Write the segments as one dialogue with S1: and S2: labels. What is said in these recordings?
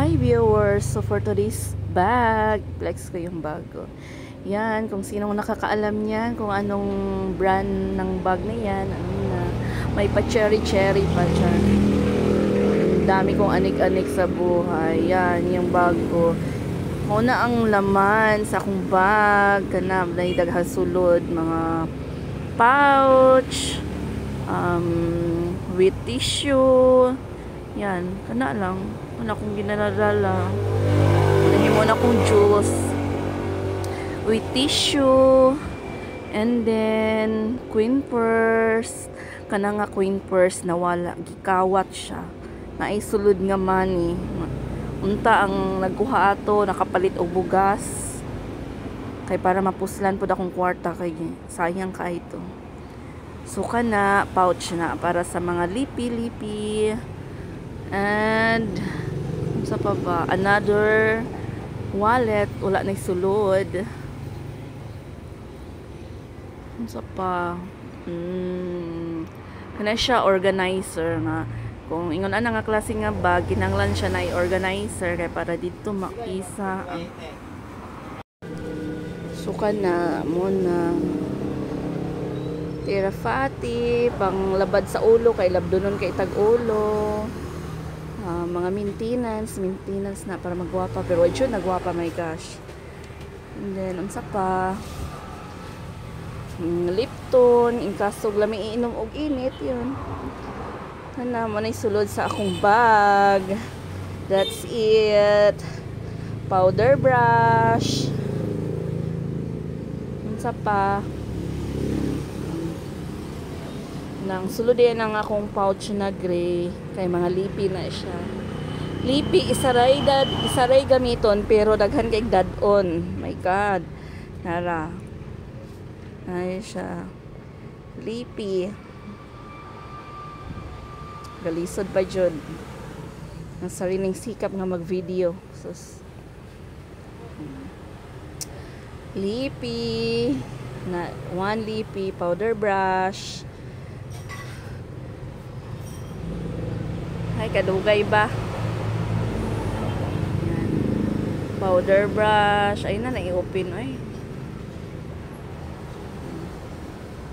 S1: Hi viewers! So for today's bag, flex ko yung bag ko. Yan, kung sinong nakakaalam niyan, kung anong brand ng bag na yan, ano na, may pa cherry pa dyan. Dami kong anik-anik sa buhay. Yan, yung bag ko. Muna ang laman sa akong bag, kanab na idaghasulod, mga pouch, with tissue, yan, kana lang. Wala akong ginalala. Nahimo na akong juice with tissue, and then queen purse. Kana nga queen purse na wala, gikawat siya, naisulod nga money. Unta ang nagkuha ato, nakapalit og bugas kay para mapuslan pud akong kwarta, kay sayang ka ito. So kana pouch na para sa mga lipi-lipi. And sa pa ba, another wallet, wala na sulod. Sa pa, kana siya organizer nga. Kung ingon ana nga klase nga bag, kinanglan siya na i-organizer kay para dito makisa ang suka na mo na tirafati, pang labad sa ulo, kay labdonon kay tag-ulo. Mga maintenance na para magwapa, pero wala siya nagwapa, my gosh. And then unsa pa, Lipton in kasog lami iinom og init, yun ana mo na sulod sa akong bag. That's it. Powder brush, unsa pa, nang sulod yan ang akong pouch na gray, kay mga lipi na siya. Lipi isaray gamiton, pero daghan kay dadon. My god, nara ay siya lipi, galisod pa jud ang sariling sikap nga mag video. Sus, lipi na one lipi, powder brush. Ay, kadugay ba? Yan. Powder brush. Ay na, nai-open. Ay.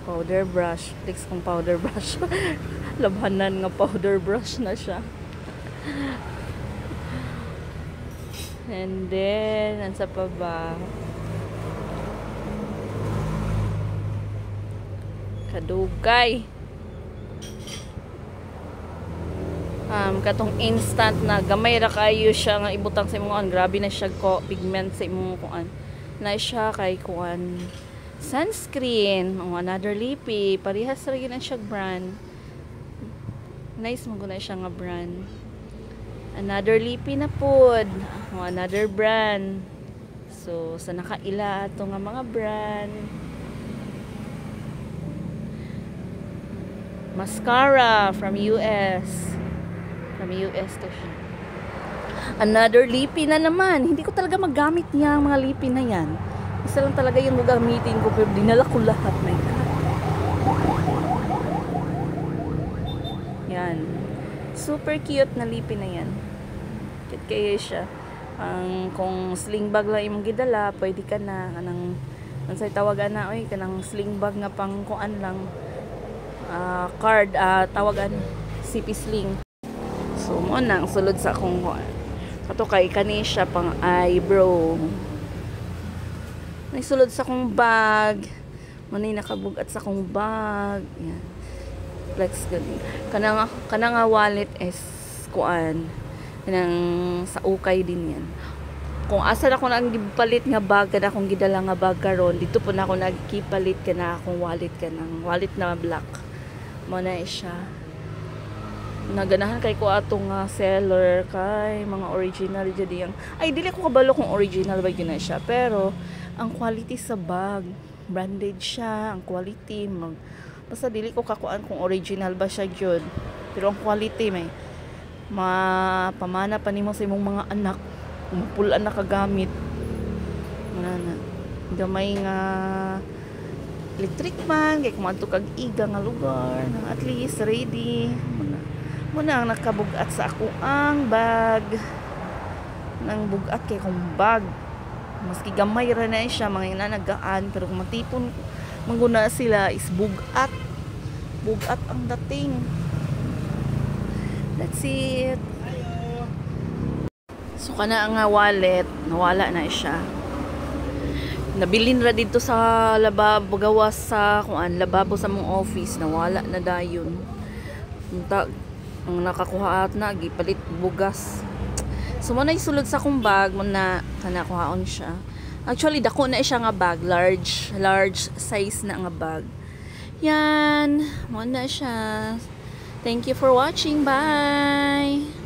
S1: Powder brush. Flex kong powder brush. Labhanan nga powder brush na siya. And then, ansa pa ba? Kadugay. Katong instant na gamay ra kayo siya nga ibutang sa imong, grabe na siya ko pigment sa imong kuan na siya, kay kuan sunscreen o another lipi, parehas ra gyud siya brand, nice mo guna siya nga brand. Another lipi na pod o another brand. So sa nakaila ato nga mga brand. Mascara from US to siya. Another lipi na naman. Hindi ko talaga magamit niya ang mga lipi na yan. Isa lang talaga yung gagamitin ko, pero dinala ko lahat. My God. Yan. Super cute na lipi na yan. Cute kayo siya. Kung sling bag lang imong gidala, pwede ka na. Kanang say tawagan na, oy, kanang sling bag nga pang kuan lang. Card, tawagan CP sling. So mo nang sulod sa akong kato kay kani siya pang eyebrow. May sulod sa akong bag. Manay nakabugat sa akong bag. Yan. Flex gani. Kana nga wallet is kuan. Kanang sa ukay din yan. Kung asa na ako nang gipalit nga bag, kana akong gidala nga bag karon, dito po na ako nagkipalit kana akong wallet, kanang wallet na black. Mo na siya. Naganahan kay ko atong seller, kay mga original jud yang. Ay dili ko kabalo kung original ba gyud na siya, pero ang quality sa bag, branded siya, ang quality basta dili ko kakuan kung original ba siya gyud, pero ang quality may mapamana pa nimo sa imong mga anak, mapulan na kagamit na gamay nga electric man, kay kumadto kag iga nga lugar, at least ready muna ang nakabugat sa ako ang bag. nang bugat kay kung bag maski gamay ra na siya mga nanagaan pero kung magtipon mangguna sila is bugat ang dating. That's it. So kana ang wallet nawala na siya. Nabilin ra dito sa lababo gawas sa kuan lababo sa mong office nawala na dayon. Unta ang nakakuha at na gipalit bugas. So mo na isulod sa kong bag mo na kana kuhaon siya. Actually dako na siya nga bag, large size na nga bag. Yan, mo na siya. Thank you for watching. Bye.